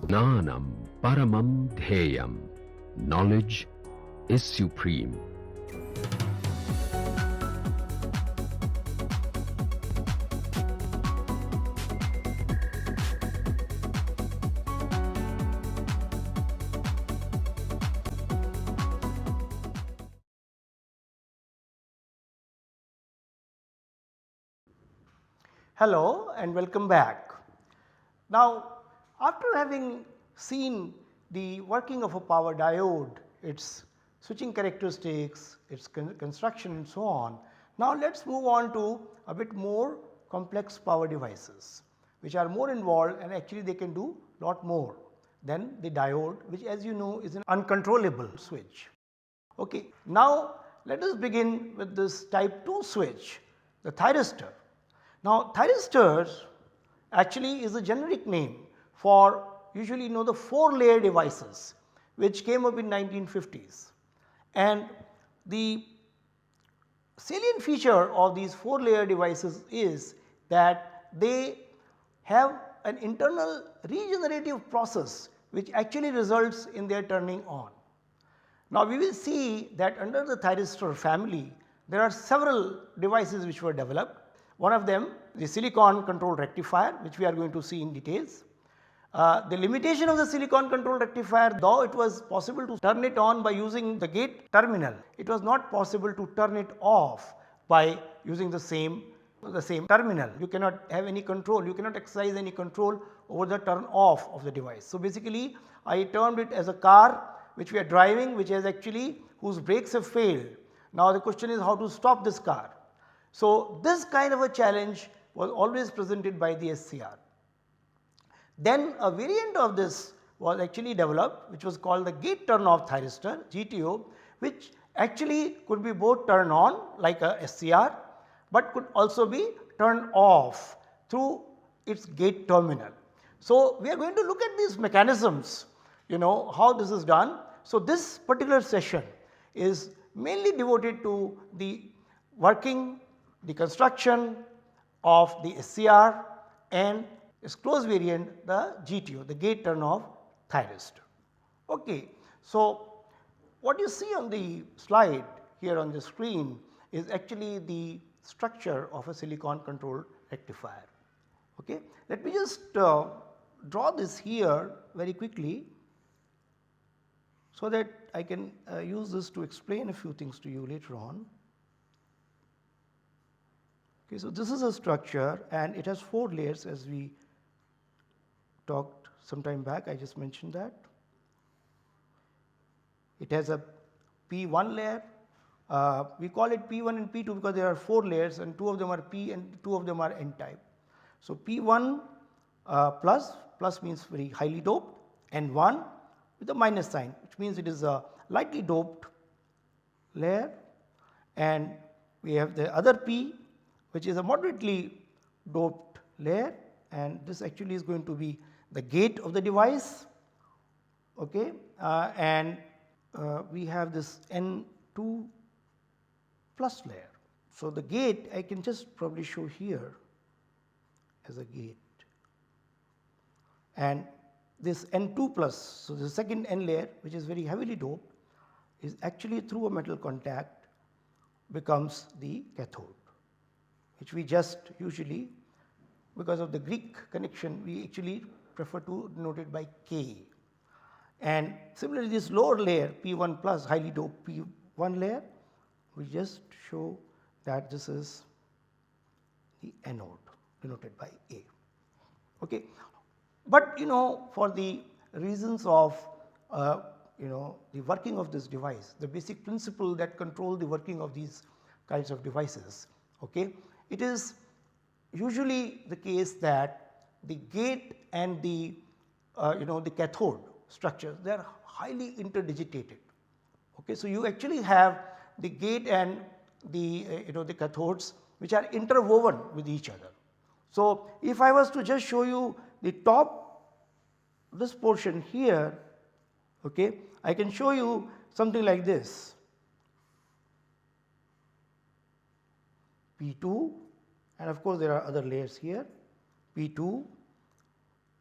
Jnanam paramam dhyayam. Knowledge is supreme. Hello and welcome back. Now, after having seen the working of a power diode, its switching characteristics, its construction and so on, now let us move on to a bit more complex power devices which are more involved and actually they can do lot more than the diode, which as you know is an uncontrollable switch. Okay. Now, let us begin with this type 2 switch, the thyristor. Now, thyristors actually is a generic name for usually the 4 layer devices which came up in 1950s, and the salient feature of these 4 layer devices is that they have an internal regenerative process which actually results in their turning on. Now, we will see that under the thyristor family there are several devices which were developed. One of them the silicon control rectifier, which we are going to see in details. The limitation of the silicon control rectifier, though it was possible to turn it on by using the gate terminal, it was not possible to turn it off by using the same terminal. You cannot have any control, you cannot exercise any control over the turn off of the device. So, basically I termed it as a car which we are driving, which has actually whose brakes have failed. Now, the question is how to stop this car. So, this kind of a challenge was always presented by the SCR. Then a variant of this was actually developed, which was called the gate turn off thyristor GTO, which actually could be both turned on like a SCR, but could also be turned off through its gate terminal. So, we are going to look at these mechanisms, how this is done. So, this particular session is mainly devoted to the working, the construction of the SCR and its close variant the GTO, the gate turn off thyristor. Okay. So, what you see on the slide here on the screen is actually the structure of a silicon controlled rectifier. Okay. Let me just draw this here very quickly so that I can use this to explain a few things to you later on. Okay, so, this is a structure and it has 4 layers as we talked some time back, I just mentioned that. It has a P1 layer, we call it P1 and P2 because there are 4 layers and 2 of them are P and 2 of them are N type. So, P1 plus means very highly doped, and 1 with a minus sign, which means it is a lightly doped layer, and we have the other P which is a moderately doped layer, and this actually is going to be the gate of the device. Okay. And we have this N2 plus layer. So, the gate I can just probably show here as a gate, and this N2 plus, so the second N layer which is very heavily doped is actually through a metal contact becomes the cathode, which we just usually, because of the Greek connection, we actually prefer to denote it by K. And similarly, this lower layer P1 plus highly doped P1 layer, we just show that this is the anode denoted by A. Okay. But for the reasons of the working of this device, the basic principle that control the working of these kinds of devices, okay, it is usually the case that the gate and the the cathode structures, they are highly interdigitated. Okay. So, you actually have the gate and the the cathodes which are interwoven with each other. So, if I was to just show you the top, this portion here, okay, I can show you something like this P2, and of course, there are other layers here P2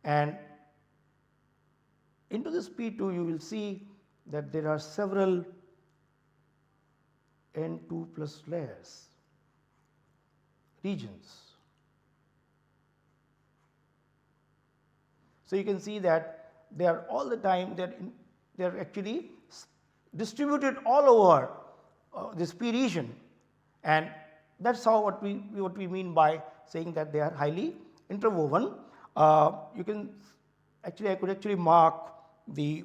and into this P2 you will see that there are several N2 plus layers, regions. So, you can see that they are all the time they are actually distributed all over this P region, and that is how what we mean by saying that they are highly interwoven. You can actually, I could actually mark the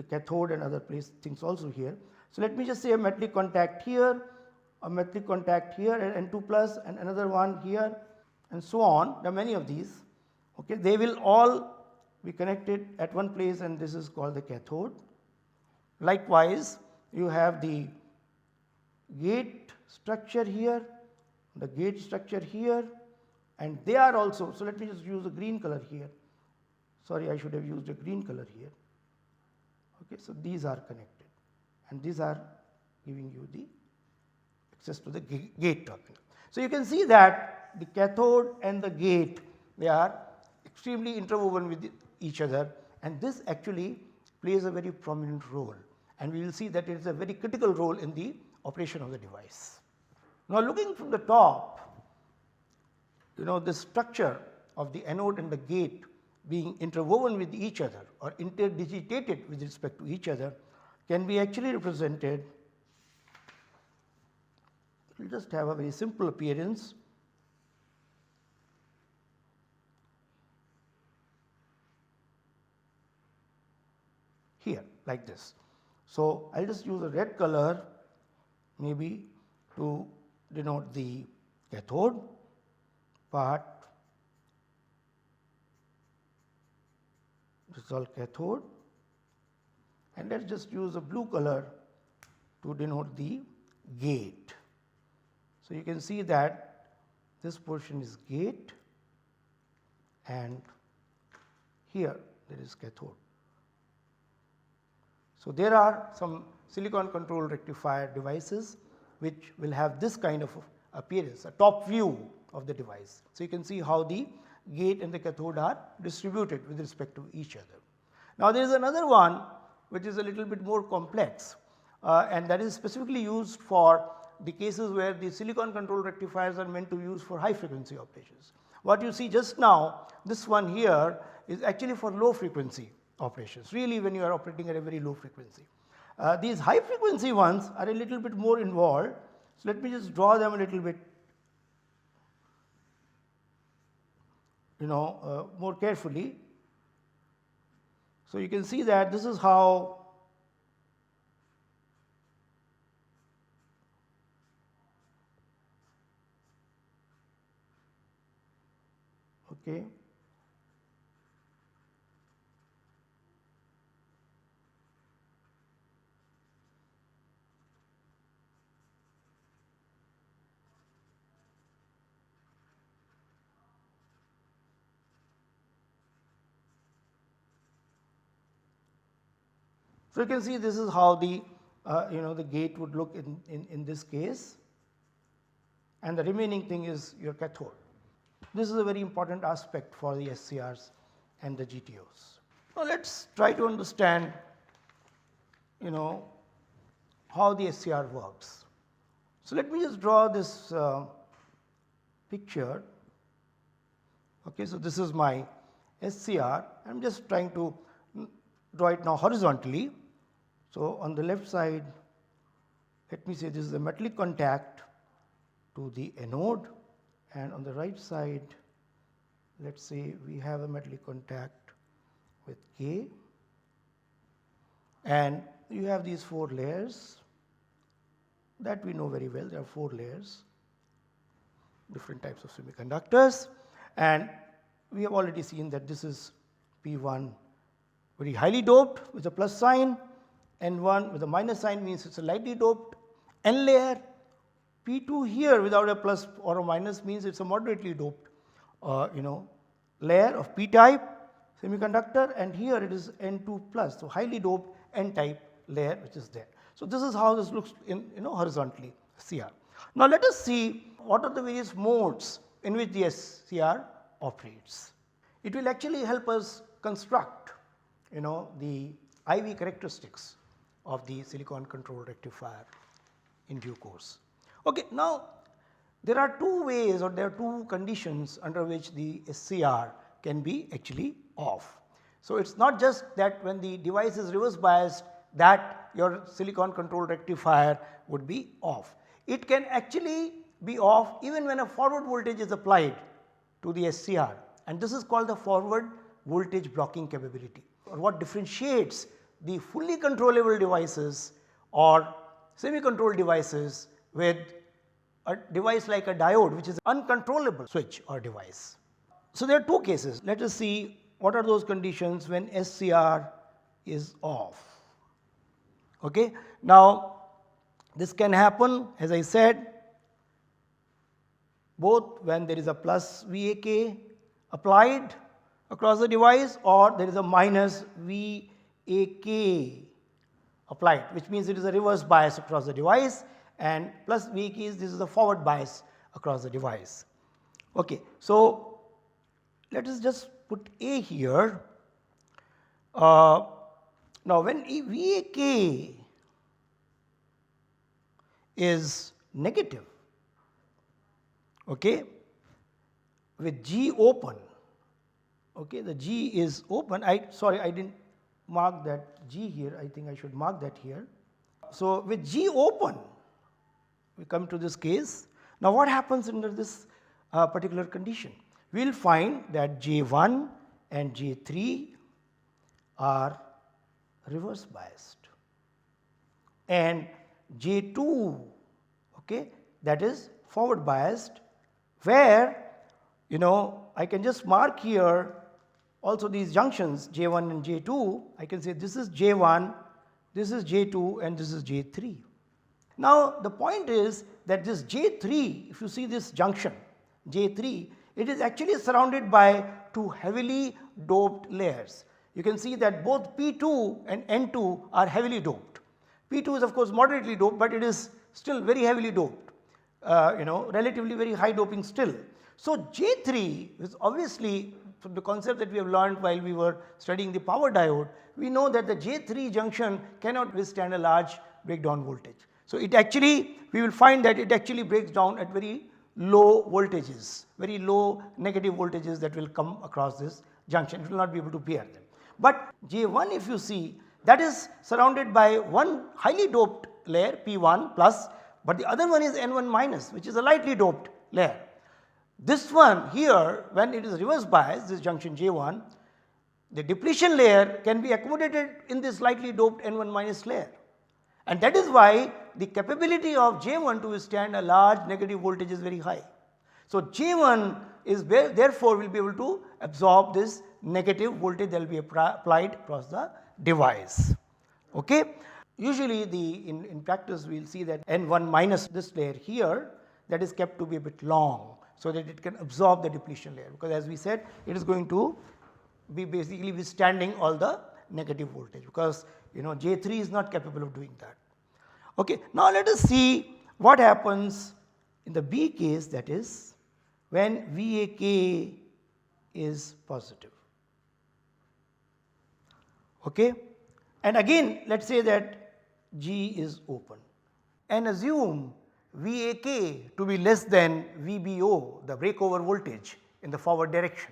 cathode and other things also here. So, let me just say a metallic contact here, a metallic contact here and N2 plus and another one here and so on. There are many of these. Okay. They will all be connected at one place and this is called the cathode. Likewise, you have the gate structure here, the gate structure here, and they are also. So, let me just use a green color here. Sorry, I should have used a green color here. Okay, so, these are connected and these are giving you the access to the gate terminal. So, you can see that the cathode and the gate, they are extremely interwoven with each other, and this actually plays a very prominent role, and we will see that it is a very critical role in the operation of the device. Now, looking from the top, the structure of the anode and the gate being interwoven with each other or interdigitated with respect to each other can be actually represented. We will just have a very simple appearance. Here like this. So, I will just use a red color maybe to denote the cathode part. This is all cathode, and let us just use a blue color to denote the gate. So, you can see that this portion is gate and here there is cathode. So, there are some silicon controlled rectifier devices which will have this kind of appearance, a top view of the device. So, you can see how the gate and the cathode are distributed with respect to each other. Now, there is another one which is a little bit more complex and that is specifically used for the cases where the silicon controlled rectifiers are meant to use for high frequency operations. What you see just now, this one here is actually for low frequency operations, really when you are operating at a very low frequency. These high frequency ones are a little bit more involved. So, let me just draw them a little bit more carefully. So, you can see that this is how okay. So, you can see this is how the the gate would look in this case, and the remaining thing is your cathode. This is a very important aspect for the SCRs and the GTOs. Now, let us try to understand how the SCR works. So, let me just draw this picture. Okay, so, this is my SCR. I am just trying to draw it now horizontally. So, on the left side, let me say this is a metallic contact to the anode, and on the right side, let us say we have a metallic contact with K, and you have these 4 layers that we know very well. There are 4 layers, different types of semiconductors, and we have already seen that this is P1 very highly doped with a plus sign, N1 with a minus sign means it is a lightly doped, N layer, P2 here without a plus or a minus means it is a moderately doped layer of P type semiconductor, and here it is N2 plus. So, highly doped N type layer which is there. So, this is how this looks in horizontally SCR. Now, let us see what are the various modes in which the SCR operates. It will actually help us construct the IV characteristics of the silicon control rectifier in due course. Okay, now there are two ways or there are two conditions under which the SCR can be actually off. So, it is not just that when the device is reverse biased that your silicon control rectifier would be off. It can actually be off even when a forward voltage is applied to the SCR, and this is called the forward voltage blocking capability, or what differentiates the fully controllable devices or semi controlled devices with a device like a diode which is uncontrollable switch or device. So, there are two cases. Let us see what are those conditions when SCR is off. Okay. Now, this can happen, as I said, both when there is a plus VAK applied across the device or there is a minus VAK applied, which means it is a reverse bias across the device, and plus VAK is this is a forward bias across the device. Okay. So, let us just put A here. Now, when VAK is negative, okay, with G open, okay, the G is open. Sorry, I did not mark that G here, I think I should mark that here. So, with G open, we come to this case. Now, what happens under this particular condition? We will find that J1 and J3 are reverse biased and J2, okay, that is forward biased, where I can just mark here also these junctions J1 and J2. I can say this is J1, this is J2 and this is J3. Now, the point is that this J3, if you see this junction J3, it is actually surrounded by two heavily doped layers. You can see that both P2 and N2 are heavily doped. P2 is of course moderately doped, but it is still very heavily doped, relatively very high doping still. So, J3 is obviously, from the concept that we have learned while we were studying the power diode, we know that the J3 junction cannot withstand a large breakdown voltage. So, it actually, we will find that it actually breaks down at very low voltages, very low negative voltages that will come across this junction, it will not be able to bear them. But J1, if you see, that is surrounded by one highly doped layer P1 plus, but the other one is N1 minus, which is a lightly doped layer. This one here, when it is reverse bias, this junction J1, the depletion layer can be accommodated in this lightly doped N1 minus layer, and that is why the capability of J1 to withstand a large negative voltage is very high. So, J1 is therefore will be able to absorb this negative voltage that will be applied across the device. Okay. Usually in practice we will see that N1 minus this layer here, that is kept to be a bit long, so that it can absorb the depletion layer, because as we said it is going to be basically withstanding all the negative voltage, because J3 is not capable of doing that. Okay. Now, let us see what happens in the B case, that is when VAK is positive. Okay. And again let us say that G is open and assume VAK to be less than VBO, the breakover voltage in the forward direction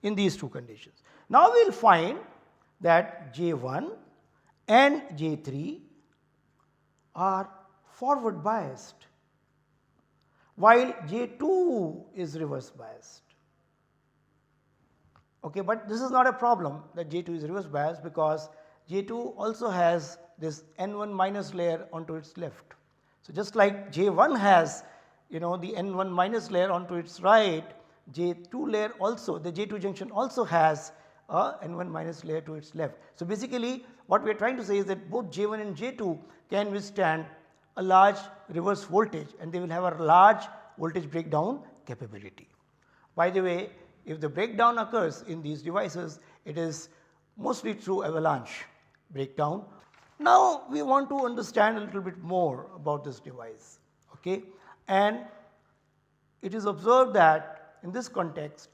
in these two conditions. Now, we will find that J1 and J3 are forward biased, while J2 is reverse biased. Okay, but this is not a problem that J2 is reverse biased, because J2 also has this N1 minus layer onto its left. So, just like J1 has the N1 minus layer onto its right, J2 layer also, the J2 junction also has a N1 minus layer to its left. So, basically what we are trying to say is that both J1 and J2 can withstand a large reverse voltage, and they will have a large voltage breakdown capability. By the way, if the breakdown occurs in these devices, it is mostly through avalanche breakdown. Now, we want to understand a little bit more about this device, okay? And it is observed that in this context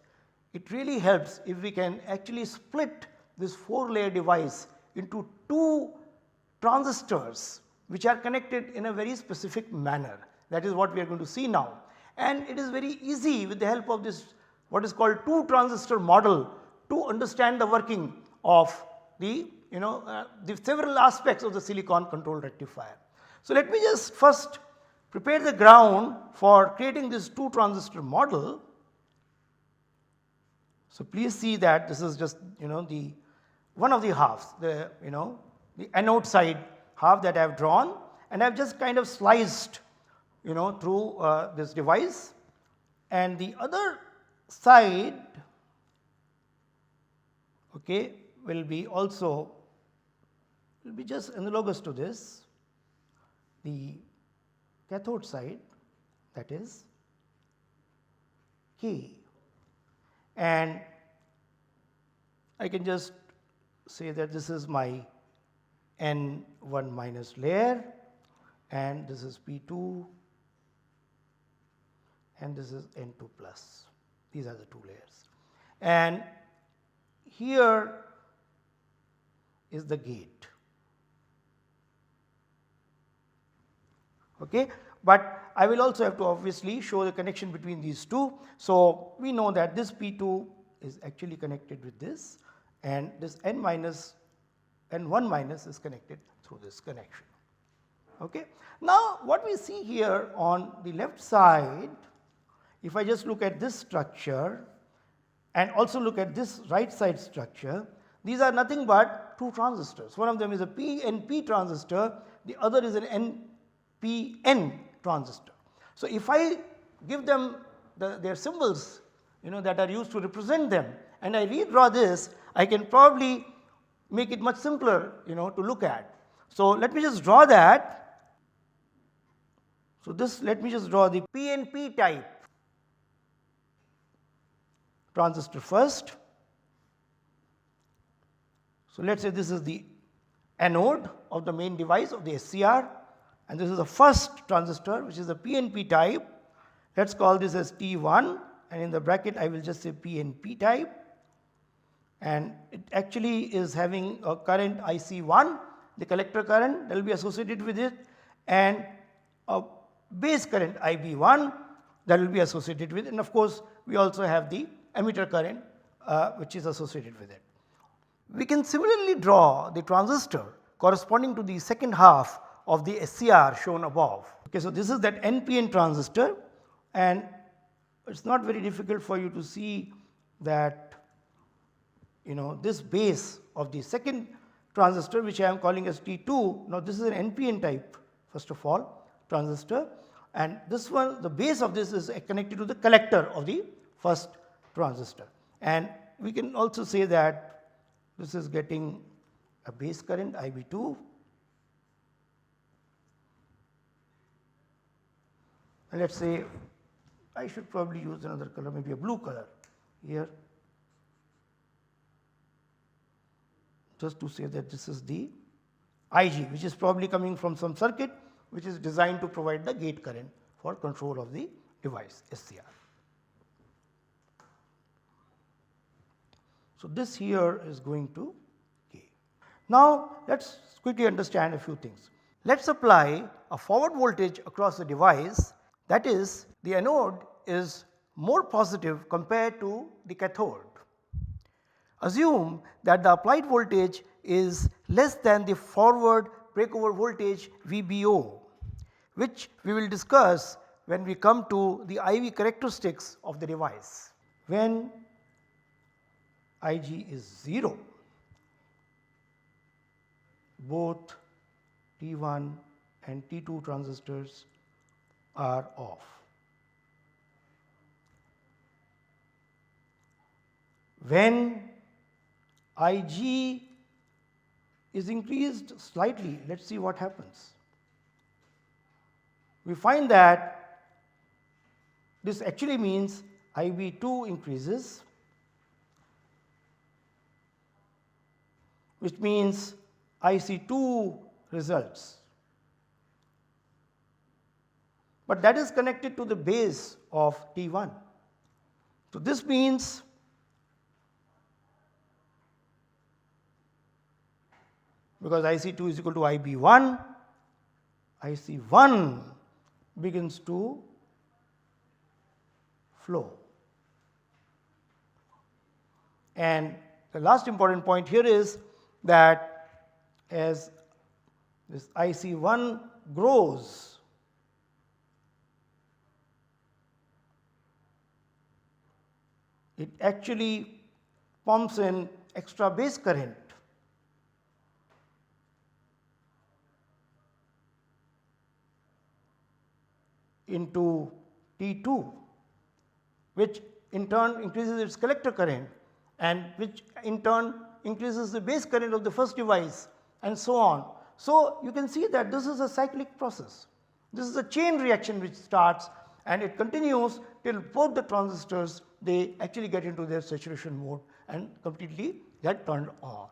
it really helps if we can actually split this 4-layer device into 2 transistors which are connected in a very specific manner. That is what we are going to see now. And it is very easy with the help of this what is called 2 transistor model to understand the working of the the several aspects of the silicon control rectifier. So, let me just first prepare the ground for creating this 2 transistor model. So, please see that this is just the one of the halves, the the anode side half that I have drawn, and I have just kind of sliced through this device, and the other side will be also will be just analogous to this, the cathode side, that is K, and I can just say that this is my N1 minus layer, and this is P2, and this is N2 plus. These are the 2 layers, and here is the gate. But I will also have to obviously show the connection between these 2. So, we know that this P2 is actually connected with this, and this N1 minus is connected through this connection. Now, what we see here on the left side, if I just look at this structure and also look at this right side structure, these are nothing but 2 transistors. One of them is a PNP transistor, the other is an NPN transistor. So, if I give them their symbols that are used to represent them, and I redraw this, I can probably make it much simpler to look at. So, let me just draw that. So, let me just draw the PNP type transistor first. So, let us say this is the anode of the main device of the SCR, and this is the first transistor which is the PNP type. Let us call this as T1, and in the bracket I will just say PNP type, and it actually is having a current IC1, the collector current that will be associated with it, and a base current IB1 that will be associated with it, and of course, we also have the emitter current which is associated with it. We can similarly draw the transistor corresponding to the second half of the SCR shown above. So, this is that NPN transistor, and it is not very difficult for you to see that this base of the second transistor, which I am calling as T2. Now, this is an NPN type first of all transistor, and this one, the base of this is connected to the collector of the first transistor, and we can also say that this is getting a base current IB2, and let us say I should probably use another color, maybe a blue color here, just to say that this is the IG, which is probably coming from some circuit which is designed to provide the gate current for control of the device SCR. So, this here is going to K. Now, let us quickly understand a few things. Let us apply a forward voltage across the device, that is, the anode is more positive compared to the cathode. Assume that the applied voltage is less than the forward breakover voltage VBO, which we will discuss when we come to the IV characteristics of the device. When IG is 0, both T1 and T2 transistors are off. When IG is increased slightly, let us see what happens. We find that this actually means IB2 increases, which means IC2 results, but that is connected to the base of T1. So, this means because IC2 is equal to IB1, IC1 begins to flow. And the last important point here is that as this IC1 grows, it actually pumps in extra base current into T2, which in turn increases its collector current, and which in turn increases the base current of the first device, and so on. So, you can see that this is a cyclic process. This is a chain reaction which starts and it continues till both the transistors, they actually get into their saturation mode and completely get turned on.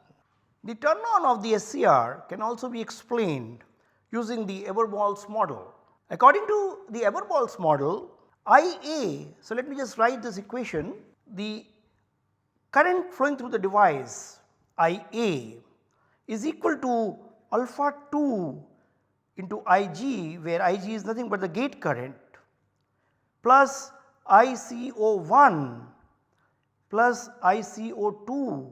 The turn on of the SCR can also be explained using the Eberball's model. According to the Eberball's model, IA, so let me just write this equation, the current flowing through the device IA is equal to alpha 2 into Ig, where Ig is nothing but the gate current, plus ICO1 plus ICO2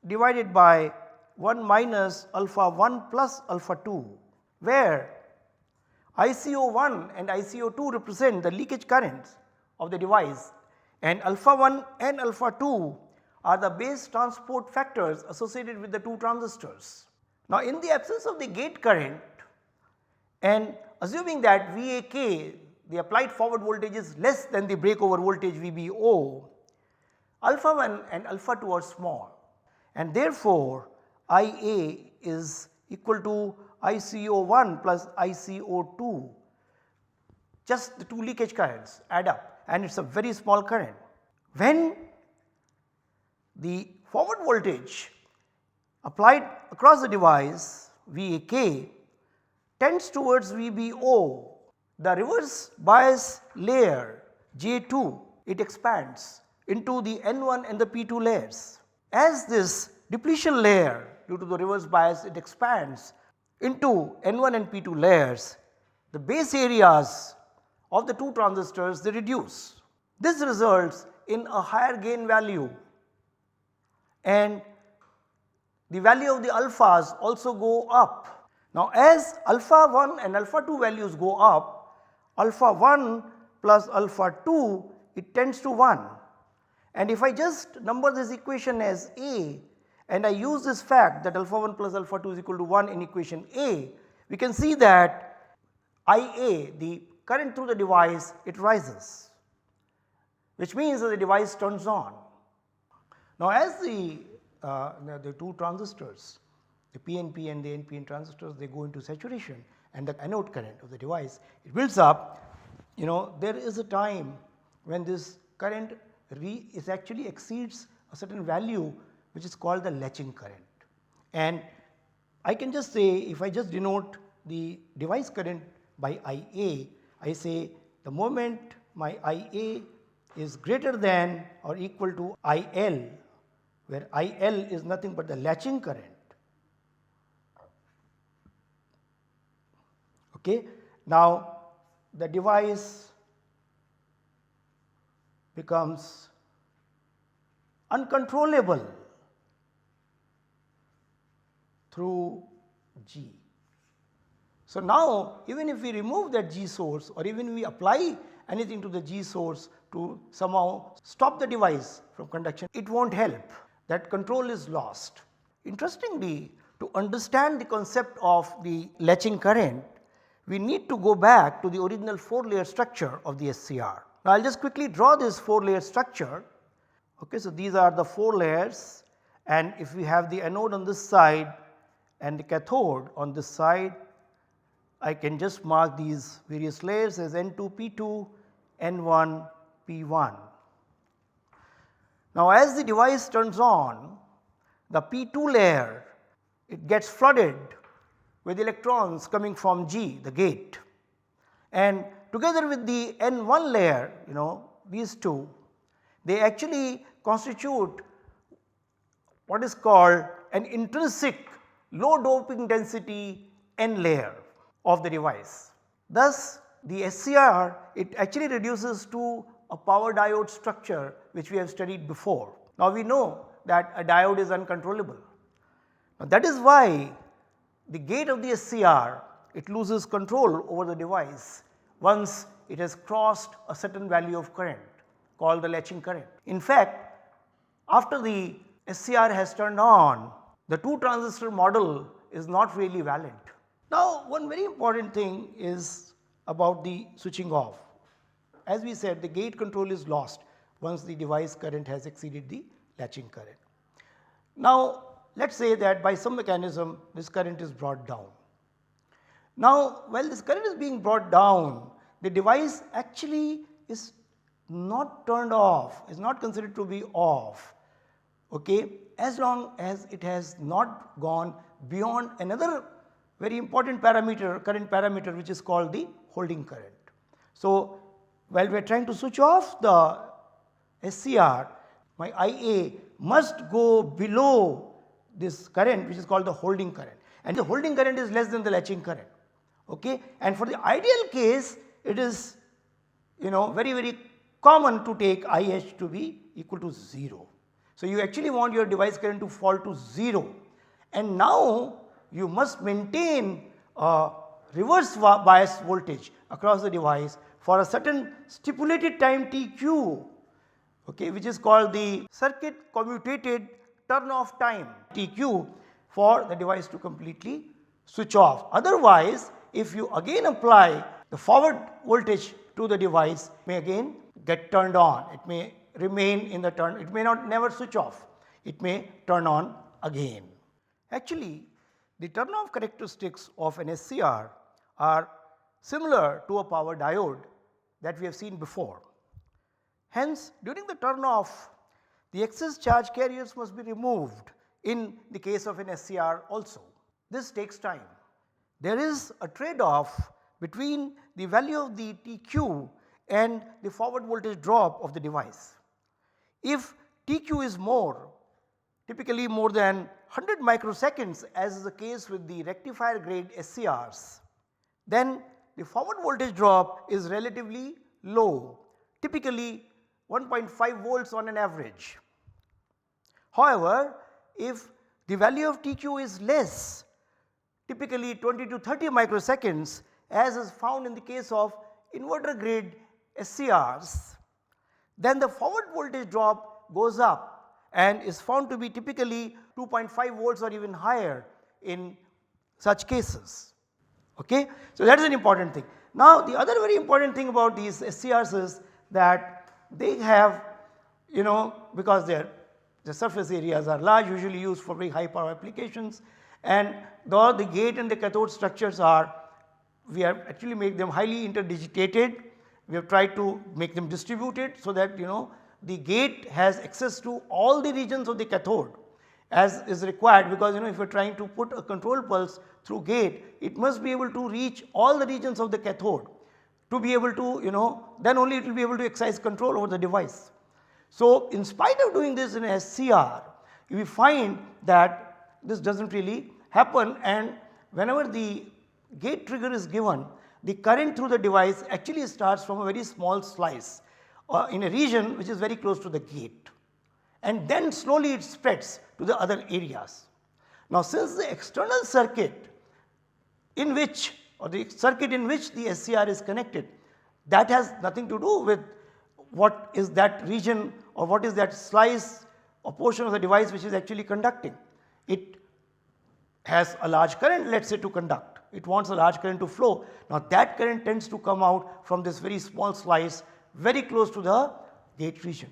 divided by 1 minus alpha 1 plus alpha 2, where ICO1 and ICO2 represent the leakage currents of the device, and alpha 1 and alpha 2 are the base transport factors associated with the two transistors. Now, in the absence of the gate current and assuming that VAK, the applied forward voltage, is less than the breakover voltage VBO, alpha 1 and alpha 2 are small, and therefore IA is equal to ICO1 plus ICO2, just the two leakage currents add up, and it is a very small current. When the forward voltage applied across the device VAK tends towards VBO, the reverse bias layer J2, it expands into the N1 and the P2 layers. As this depletion layer, due to the reverse bias, it expands into N1 and P2 layers, the base areas of the two transistors, they reduce. This results in a higher gain value, and the value of the alphas also go up. Now, as alpha 1 and alpha 2 values go up, alpha 1 plus alpha 2, it tends to 1, and if I just number this equation as A and I use this fact that alpha 1 plus alpha 2 is equal to 1 in equation A, we can see that IA, the current through the device, it rises, which means that the device turns on. Now, as the two transistors, the PNP and the NPN transistors, they go into saturation and the anode current of the device, it builds up, there is a time when this current actually exceeds a certain value which is called the latching current. And I can just say, if I just denote the device current by IA, I say the moment my IA is greater than or equal to IL, where IL is nothing but the latching current. Okay. Now, the device becomes uncontrollable through G. So, now even if we remove that G source or even we apply anything to the G source to somehow stop the device from conduction, it will not help, that control is lost. Interestingly, to understand the concept of the latching current, we need to go back to the original 4-layer structure of the SCR. Now, I will just quickly draw this 4-layer structure. Okay, so, these are the 4 layers, and if we have the anode on this side and the cathode on this side, I can just mark these various layers as N2 P2, N1 P1. Now, as the device turns on, the P2 layer, it gets flooded with electrons coming from G, the gate, and together with the N1 layer, these two, they actually constitute what is called an intrinsic low doping density N layer of the device. Thus, the SCR, it actually reduces to a power diode structure which we have studied before. Now, we know that a diode is uncontrollable. Now, that is why the gate of the SCR, it loses control over the device once it has crossed a certain value of current called the latching current. In fact, after the SCR has turned on, the 2 transistor model is not really valid. Now, one very important thing is about the switching off. As we said, the gate control is lost once the device current has exceeded the latching current. Now, let us say that by some mechanism this current is brought down. Now, while this current is being brought down, the device actually is not turned off, is not considered to be off, okay, as long as it has not gone beyond another very important parameter, current parameter, which is called the holding current. So, while we are trying to switch off the SCR, my IA must go below this current which is called the holding current, and the holding current is less than the latching current, okay. And for the ideal case, it is very common to take IH to be equal to 0. So, you actually want your device current to fall to 0, and now you must maintain a reverse bias voltage across the device for a certain stipulated time TQ, okay, which is called the circuit commutated turn off time TQ, for the device to completely switch off. Otherwise, if you again apply the forward voltage to the device, it may again get turned on, it may remain in the turn, it may not never switch off, it may turn on again. Actually, the turn off characteristics of an SCR are similar to a power diode that we have seen before. Hence, during the turn off, the excess charge carriers must be removed in the case of an SCR also. This takes time. There is a trade off between the value of the TQ and the forward voltage drop of the device. If TQ is more, typically more than 100 microseconds, as is the case with the rectifier grade SCRs, then the forward voltage drop is relatively low, typically 1.5 volts on an average. However, if the value of TQ is less, typically 20 to 30 microseconds, as is found in the case of inverter grade SCRs, then the forward voltage drop goes up and is found to be typically 2.5 volts or even higher in such cases. Okay? So, that is an important thing. Now, the other very important thing about these SCRs is that they have, because the surface areas are large, usually used for very high power applications, and though the gate and the cathode structures are, we have actually made them highly interdigitated. We have tried to make them distributed so that the gate has access to all the regions of the cathode as is required, because if you are trying to put a control pulse through gate, it must be able to reach all the regions of the cathode to be able to then only it will be able to exercise control over the device. So, in spite of doing this in SCR, we find that this does not really happen, and whenever the gate trigger is given, the current through the device actually starts from a very small slice in a region which is very close to the gate, and then slowly it spreads to the other areas. Now, since the external circuit in which, or the circuit in which the SCR is connected, that has nothing to do with what is that region or what is that slice or portion of the device which is actually conducting. It has a large current, let us say, to conduct, it wants a large current to flow. Now, that current tends to come out from this very small slice very close to the gate region,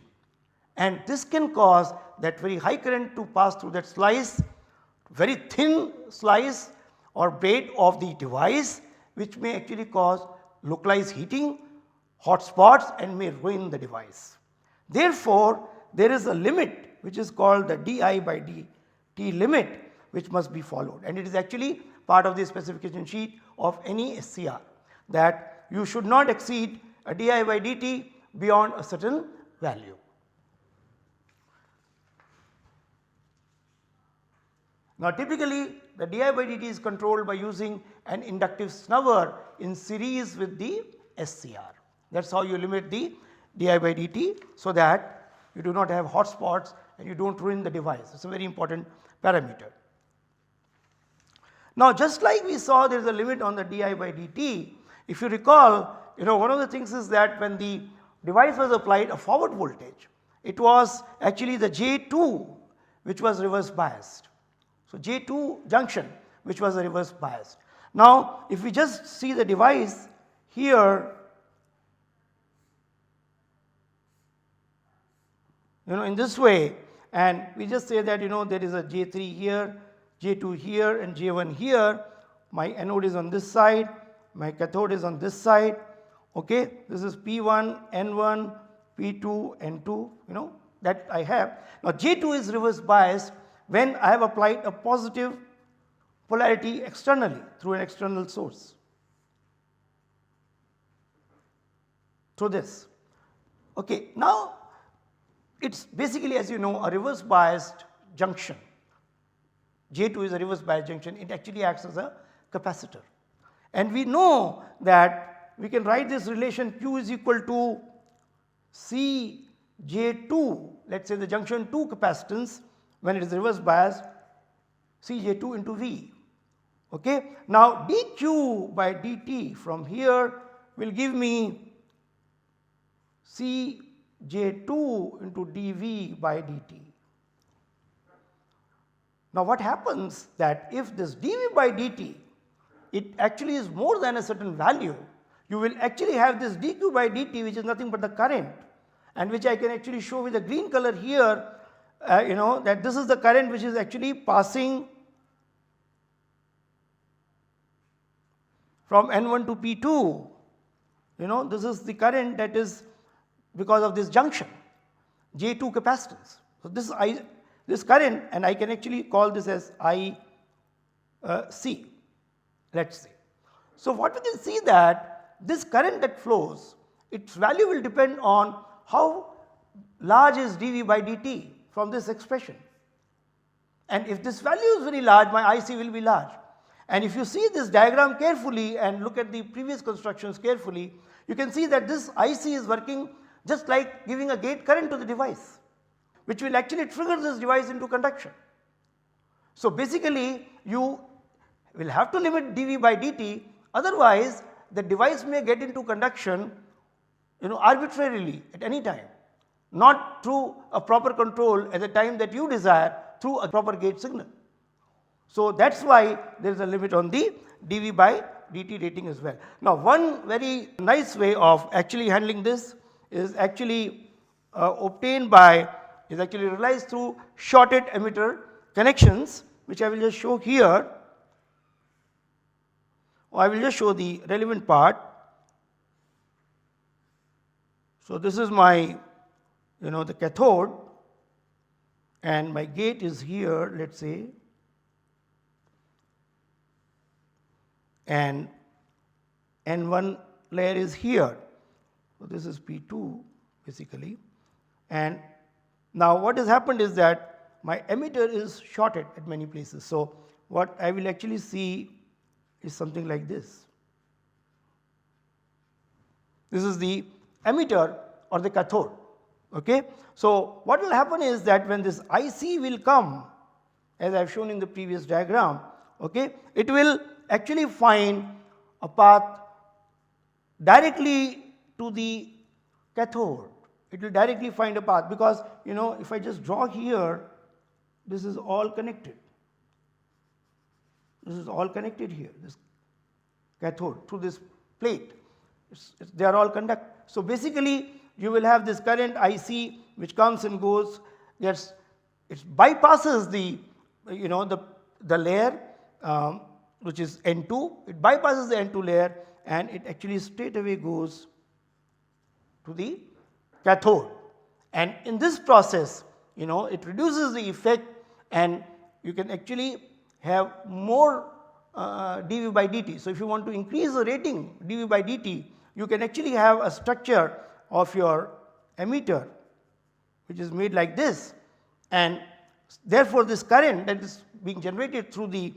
and this can cause that very high current to pass through that slice, very thin slice or braid of the device, which may actually cause localized heating, hot spots, and may ruin the device. Therefore, there is a limit which is called the di by dt limit, which must be followed, and it is actually part of the specification sheet of any SCR, that you should not exceed a di by dt beyond a certain value. Now typically the di by dt is controlled by using an inductive snubber in series with the SCR. That is how you limit the di by dt, so that you do not have hot spots and you do not ruin the device. It is a very important parameter. Now just like we saw there is a limit on the di by dt, if you recall, one of the things is that when the device was applied a forward voltage, it was actually the J2 which was reverse biased. So J2 junction which was a reverse biased. Now if we just see the device here, in this way, and we just say that there is a J3 here, J2 here and J1 here, my anode is on this side, my cathode is on this side, okay. This is P1, N1, P2, N2, that I have. Now J2 is reverse biased when I have applied a positive polarity externally through an external source, through this. Okay. Now it is basically, as you know, a reverse biased junction. J2 is a reverse biased junction, it actually acts as a capacitor. And we know that we can write this relation Q is equal to Cj2, let us say the junction 2 capacitance when it is reverse biased, Cj2 into V. Okay. Now dq by dt from here will give me Cj2 into dV by dt. Now what happens that if this dV by dt, it actually is more than a certain value, you will actually have this dq by dt which is nothing but the current, and which I can actually show with the green color here, that this is the current which is actually passing from N1 to P2, this is the current that is because of this junction J2 capacitance. So this current, and I can actually call this as IC, let us say. So what we can see that this current that flows, its value will depend on how large is dV by dt from this expression, and if this value is very large, my IC will be large. And if you see this diagram carefully and look at the previous constructions carefully, you can see that this IC is working just like giving a gate current to the device, which will actually trigger this device into conduction. So basically you will have to limit dV by dt, otherwise the device may get into conduction arbitrarily at any time, not through a proper control at the time that you desire through a proper gate signal. So that is why there is a limit on the dV by dt rating as well. Now one very nice way of actually handling this is actually realized through shorted emitter connections, which I will just show here. I will just show the relevant part. So this is my the cathode, and my gate is here, let us say, and N1 layer is here. So this is P2 basically, and now what has happened is that my emitter is shorted at many places. So what I will actually see is something like this. This is the emitter or the cathode. Okay. So what will happen is that when this IC will come, as I have shown in the previous diagram, okay, it will actually find a path directly to the cathode. It will directly find a path, because if I just draw here, this is all connected. This is all connected here, this cathode through this plate, they are all conduct. So basically you will have this current IC which comes and goes, it bypasses the the layer which is N2, it bypasses the N2 layer, and it actually straight away goes to the cathode. And in this process, it reduces the effect, and you can actually have more dV by dt. So if you want to increase the rating dV by dt, you can actually have a structure of your emitter which is made like this, and therefore this current that is being generated through the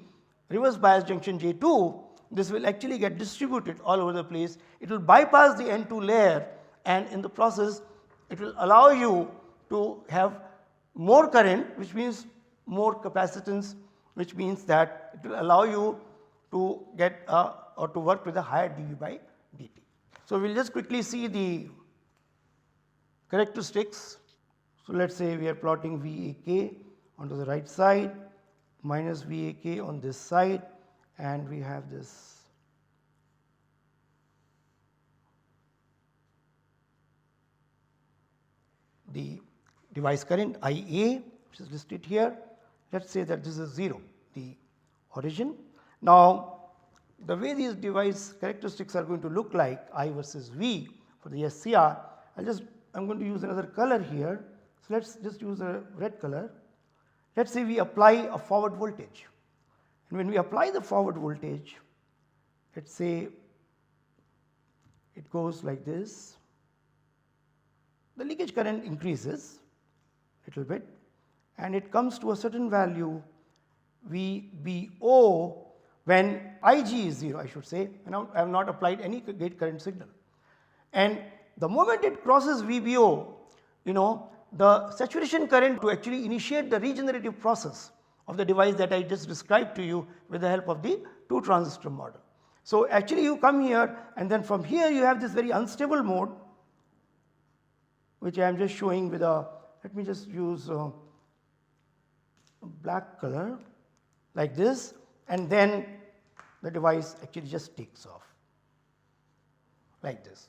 reverse bias junction J2, this will actually get distributed all over the place. It will bypass the N2 layer, and in the process it will allow you to have more current, which means more capacitance, which means that it will allow you to get or to work with a higher dV by dt. So, we will just quickly see the characteristics. So, let us say we are plotting VAK onto the right side, minus VAK on this side, and we have this the device current IA, which is listed here. Let us say that this is 0, the origin. Now, the way these device characteristics are going to look like I versus V for the SCR, I am going to use another color here. So, let us just use a red color. Let us say we apply a forward voltage, and when we apply the forward voltage, let us say it goes like this. The leakage current increases little bit and it comes to a certain value VBO when Ig is 0, I should say. Now, I have not applied any gate current signal, and the moment it crosses VBO, the saturation current to actually initiate the regenerative process of the device that I just described to you with the help of the 2 transistor model. So, actually you come here, and then from here you have this very unstable mode, which I am just showing with a, let me just use a black color like this, and then the device actually just takes off like this.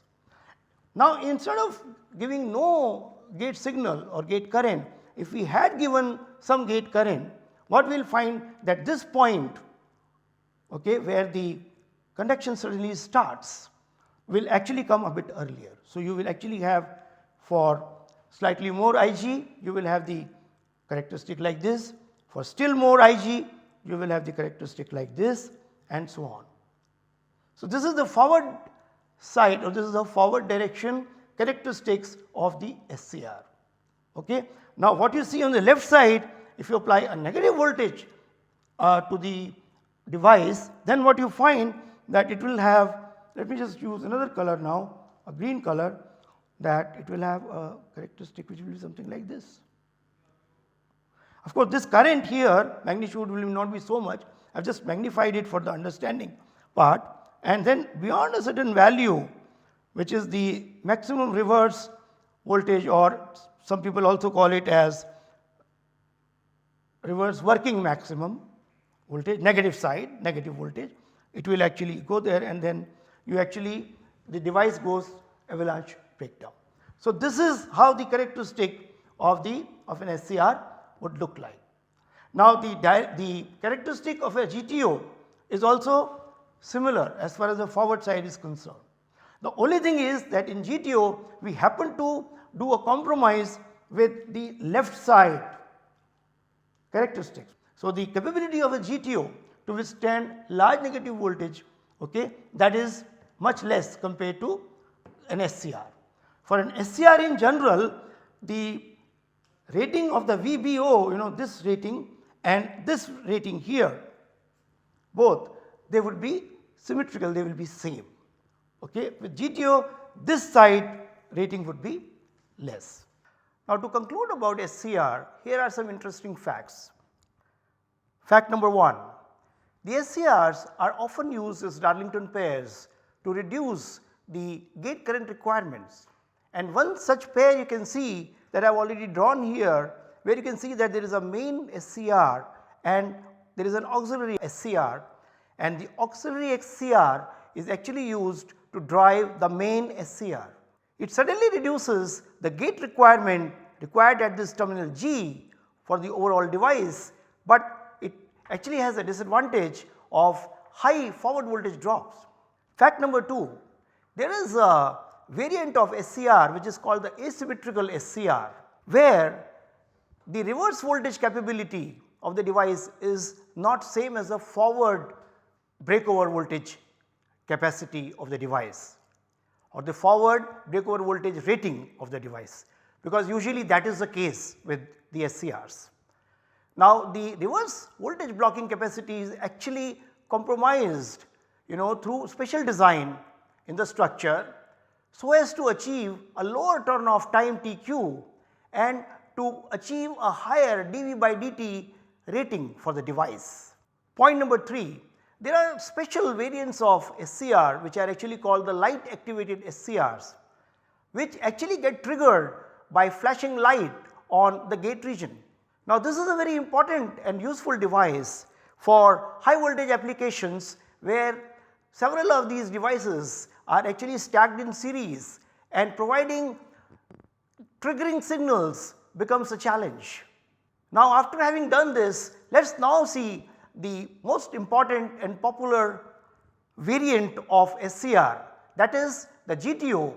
Now, instead of giving no gate signal or gate current, if we had given some gate current, what we will find that this point, okay, where the conduction suddenly starts, will actually come a bit earlier. So, you will actually have, for slightly more Ig, you will have the characteristic like this. For still more Ig, you will have the characteristic like this, and so on. So, this is the forward side, or this is the forward direction characteristics of the SCR. Okay. Now, what you see on the left side, if you apply a negative voltage to the device, then what you find that it will have, let me just use another color now, a green color, that it will have a characteristic which will be something like this. Of course, this current here magnitude will not be so much, I have just magnified it for the understanding part, and then beyond a certain value, which is the maximum reverse voltage, or some people also call it as reverse working maximum voltage, negative side, negative voltage, it will actually go there, and then you actually, the device goes avalanche breakdown. So, this is how the characteristic of an SCR would look like. Now, the characteristic of a GTO is also similar as far as the forward side is concerned. The only thing is that in GTO we happen to do a compromise with the left side characteristics. So, the capability of a GTO to withstand large negative voltage, okay, that is much less compared to an SCR. For an SCR in general, the rating of the VBO, this rating and this rating here, both they would be symmetrical, they will be same. Okay. With GTO, this side rating would be less. Now, to conclude about SCR, here are some interesting facts. Fact number 1, the SCRs are often used as Darlington pairs to reduce the gate current requirements, and one such pair you can see that I have already drawn here, where you can see that there is a main SCR and there is an auxiliary SCR, and the auxiliary SCR is actually used to drive the main SCR. It suddenly reduces the gate requirement required at this terminal G for the overall device, but it actually has a disadvantage of high forward voltage drops. Fact number 2, there is a variant of SCR which is called the asymmetrical SCR, where the reverse voltage capability of the device is not same as the forward breakover voltage capacity of the device, or the forward breakover voltage rating of the device, because usually that is the case with the SCRs. Now the reverse voltage blocking capacity is actually compromised through special design in the structure so as to achieve a lower turn off time TQ and to achieve a higher dV by dt rating for the device. Point number 3, there are special variants of SCR which are actually called the light activated SCRs, which actually get triggered by flashing light on the gate region. Now this is a very important and useful device for high voltage applications where several of these devices are actually stacked in series and providing triggering signals becomes a challenge. Now after having done this, let us now see the most important and popular variant of SCR, that is the GTO.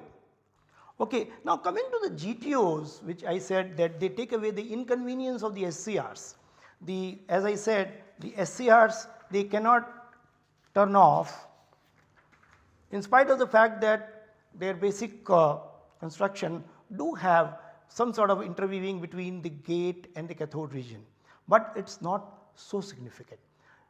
Okay, now coming to the GTOs, which I said that they take away the inconvenience of the SCRs. As I said, the SCRs, they cannot turn off in spite of the fact that their basic construction do have some sort of interweaving between the gate and the cathode region, but it is not so significant.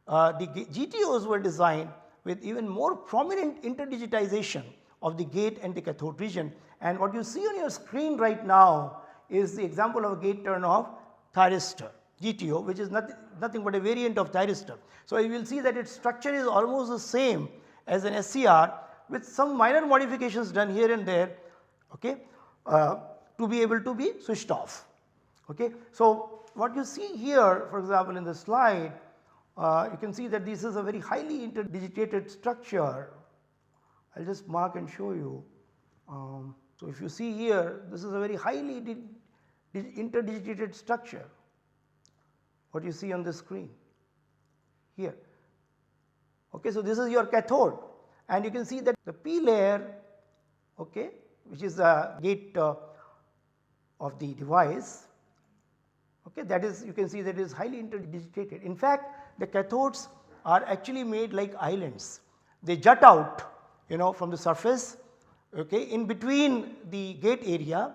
The GTOs were designed with even more prominent interdigitization of the gate and the cathode region, and what you see on your screen right now is the example of a gate turn off thyristor GTO, which is nothing but a variant of thyristor. So you will see that its structure is almost the same as an SCR with some minor modifications done here and there, okay, to be able to be switched off. Okay. So what you see here, for example in the slide, you can see that this is a very highly interdigitated structure. I will just mark and show you. So if you see here, this is a very highly interdigitated structure, what you see on the screen here. Okay, so this is your cathode, and you can see that the P layer, okay, which is the gate of the device, okay, that is, you can see that it is highly interdigitated. In fact, the cathodes are actually made like islands. They jut out from the surface, okay, in between the gate area,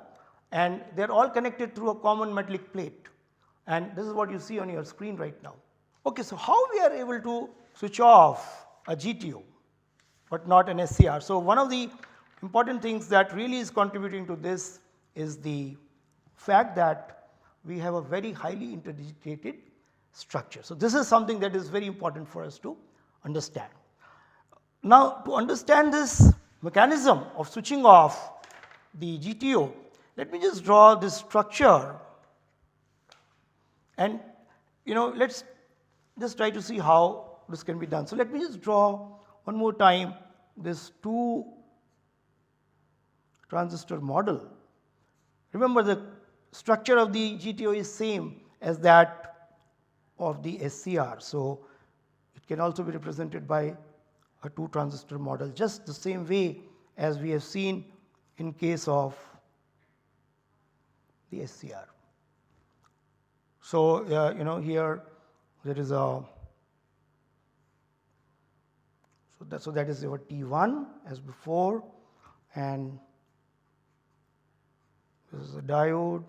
and they are all connected through a common metallic plate, and this is what you see on your screen right now. Okay, so how we are able to switch off a GTO but not an SCR? So one of the important things that really is contributing to this is the fact that we have a very highly interdigitated structure. So this is something that is very important for us to understand. Now to understand this mechanism of switching off the GTO, let me just draw this structure, and let us just try to see how this can be done. So let me just draw one more time this 2 transistor model. Remember, the structure of the GTO is same as that of the SCR. So it can also be represented by a 2 transistor model, just the same way as we have seen in case of the SCR. So here there is a, so that is your T1 as before, and this is a diode,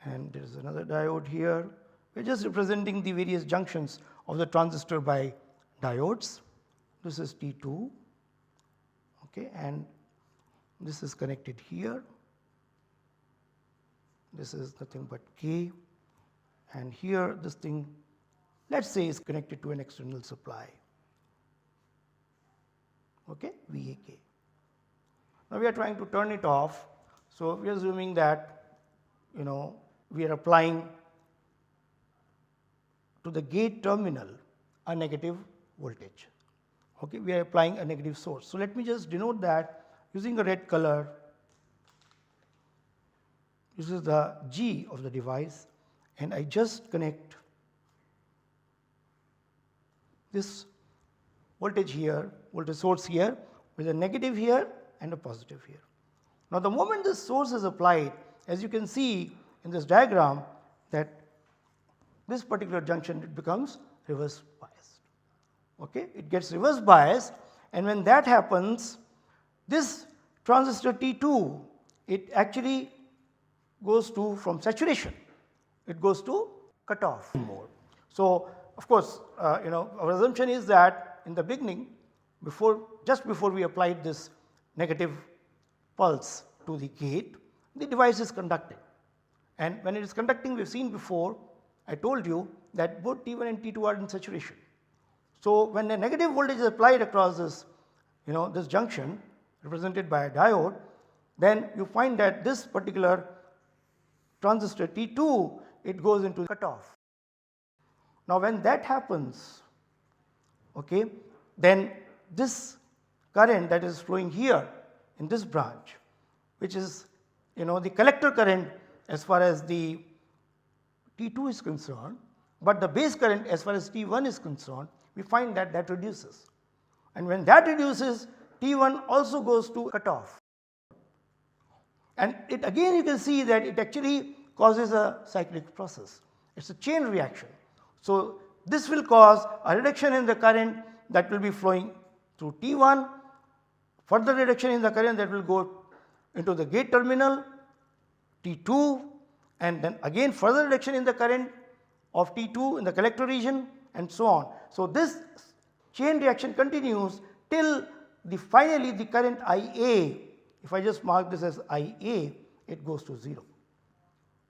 and there is another diode here. We are just representing the various junctions of the transistor by diodes. This is T2, okay, and this is connected here. This is nothing but K, and here this thing, let us say, is connected to an external supply, okay, VAK. Now we are trying to turn it off. So we are assuming that we are applying to the gate terminal a negative voltage. Okay, we are applying a negative source. So let me just denote that using a red color. This is the G of the device, and I just connect this voltage here, voltage source here, with a negative here and a positive here. Now the moment this source is applied, as you can see in this diagram, that this particular junction, it becomes reverse biased. Okay, it gets reverse biased, and when that happens, this transistor T2, it actually goes to from saturation it goes to cutoff mode. So, of course, our assumption is that in the beginning, just before we applied this negative pulse to the gate, the device is conducting, and when it is conducting, we have seen before, I told you that both T1 and T2 are in saturation. So, when a negative voltage is applied across this this junction represented by a diode, then you find that this particular transistor T2, it goes into cutoff. Now, when that happens, okay, then this current that is flowing here in this branch, which is the collector current as far as the T2 is concerned, but the base current as far as T1 is concerned, we find that that reduces, and when that reduces, T1 also goes to cutoff, and it again you can see that it actually causes a cyclic process. It is a chain reaction. So, this will cause a reduction in the current that will be flowing through T1, further reduction in the current that will go into the gate terminal T2, and then again further reduction in the current of T2 in the collector region, and so on. So, this chain reaction continues till finally the current IA, if I just mark this as IA, it goes to 0.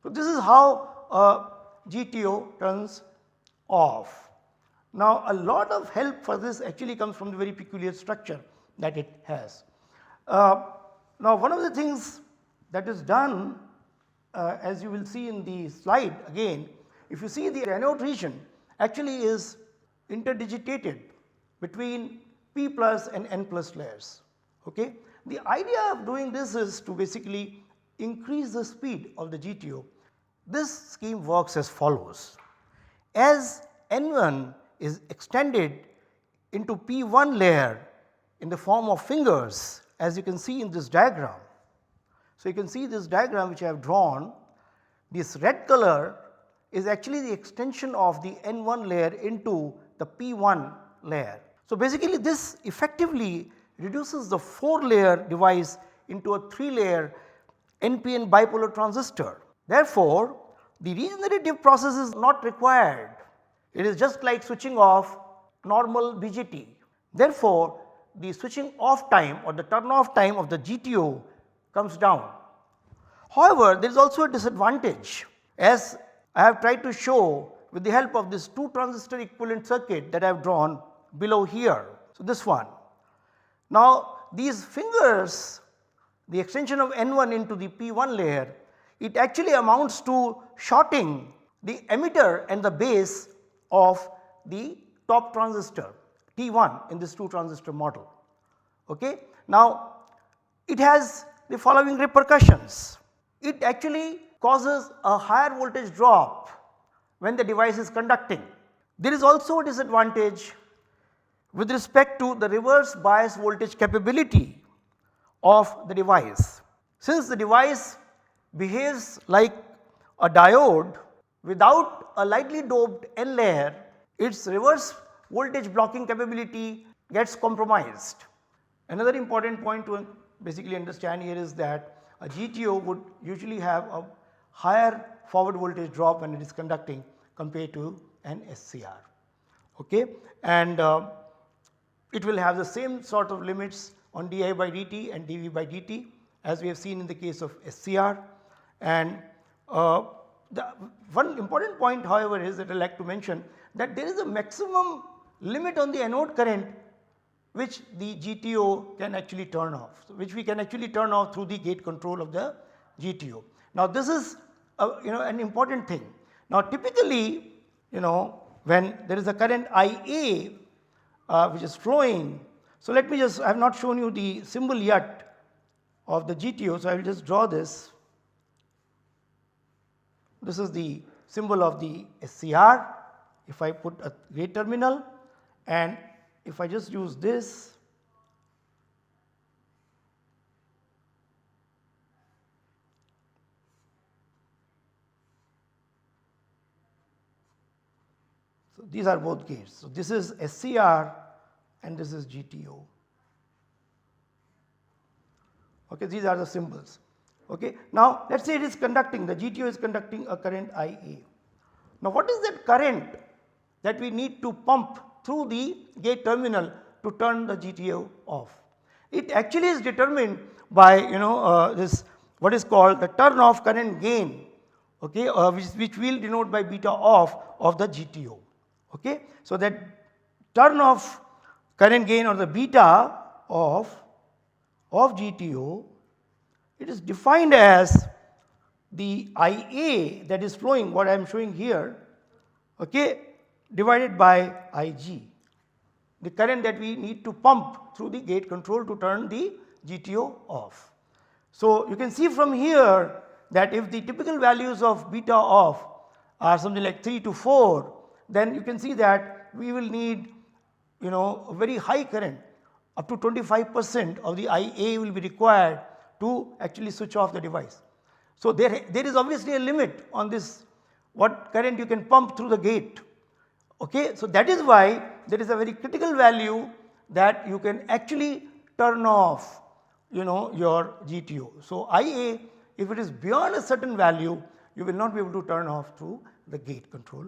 So, this is how a GTO turns off. Now, a lot of help for this actually comes from the very peculiar structure that it has. Now, one of the things that is done, as you will see in the slide again, if you see the anode region actually is interdigitated between P plus and N plus layers. Okay? The idea of doing this is to basically increase the speed of the GTO. This scheme works as follows. As N1 is extended into P1 layer in the form of fingers, as you can see in this diagram. So, you can see this diagram which I have drawn, this red color is actually the extension of the N1 layer into the P1 layer. So, basically this effectively reduces the 4 layer device into a 3 layer NPN bipolar transistor. Therefore, the regenerative process is not required, it is just like switching off normal BJT. Therefore, the switching off time or the turn off time of the GTO comes down. However, there is also a disadvantage, as I have tried to show with the help of this 2 transistor equivalent circuit that I have drawn below here. So, this one. Now, these fingers, the extension of N1 into the P1 layer, it actually amounts to shorting the emitter and the base of the top transistor T1 in this 2 transistor model. Okay? Now, it has the following repercussions. It actually causes a higher voltage drop when the device is conducting. There is also a disadvantage with respect to the reverse bias voltage capability of the device. Since the device behaves like a diode without a lightly doped N layer, its reverse voltage blocking capability gets compromised. Another important point to basically understand here is that a GTO would usually have a higher forward voltage drop when it is conducting compared to an SCR. Okay? And it will have the same sort of limits on di by dt and dV by dt as we have seen in the case of SCR. And the one important point, however, is that I like to mention that there is a maximum limit on the anode current which the GTO can actually turn off, which we can actually turn off through the gate control of the GTO. Now, this is an important thing. Now, typically when there is a current IA which is flowing. So, let me just, I have not shown you the symbol yet of the GTO. So, I will just draw this. This is the symbol of the SCR. If I put a gate terminal and if I just use this, so these are both gates. So, this is SCR and this is GTO. Okay, these are the symbols. Okay. Now, let us say it is conducting, the GTO is conducting a current IA. Now, what is that current that we need to pump through the gate terminal to turn the GTO off? It actually is determined by this what is called the turn off current gain, okay, which we will denote by beta off of the GTO. Okay. So, that turn off current gain or the beta of GTO, it is defined as the IA that is flowing, what I am showing here, okay, divided by IG, the current that we need to pump through the gate control to turn the GTO off. So, you can see from here that if the typical values of beta off are something like 3 to 4, then you can see that we will need a very high current, up to 25% of the IA will be required to actually switch off the device. So, there is obviously a limit on this what current you can pump through the gate. Okay. So, that is why there is a very critical value that you can actually turn off your GTO. So, IA, if it is beyond a certain value, you will not be able to turn off through the gate control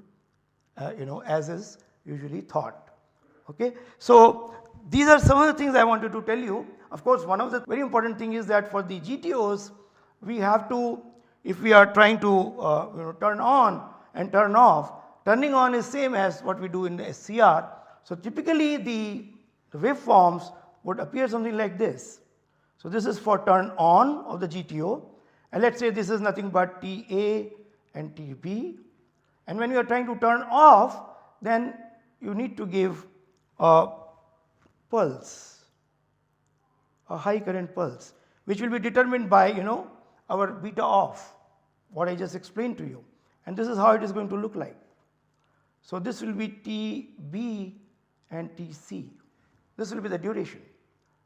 as is usually thought. Okay. So, these are some of the things I wanted to tell you. Of course, one of the very important thing is that for the GTOs we have to, if we are trying to turn on and turn off, turning on is same as what we do in the SCR. So, typically the waveforms would appear something like this. So, this is for turn on of the GTO, and let us say this is nothing but TA and TB, and when you are trying to turn off, then you need to give a pulse, a high current pulse, which will be determined by our beta off, what I just explained to you, and this is how it is going to look like. So, this will be TB and TC, this will be the duration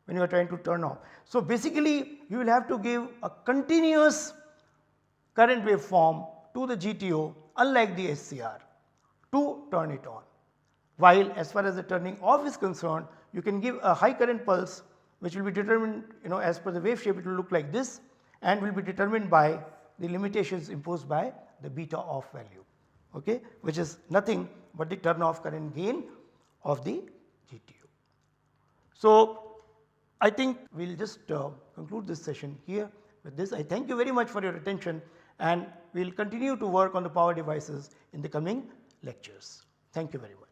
when you are trying to turn off. So, basically you will have to give a continuous current waveform to the GTO, unlike the SCR, to turn it on, while as far as the turning off is concerned, you can give a high current pulse which will be determined as per the wave shape, it will look like this and will be determined by the limitations imposed by the beta off value, okay, which is nothing but the turn off current gain of the GTO. So, I think we will just conclude this session here with this. I thank you very much for your attention, and we will continue to work on the power devices in the coming lectures. Thank you very much.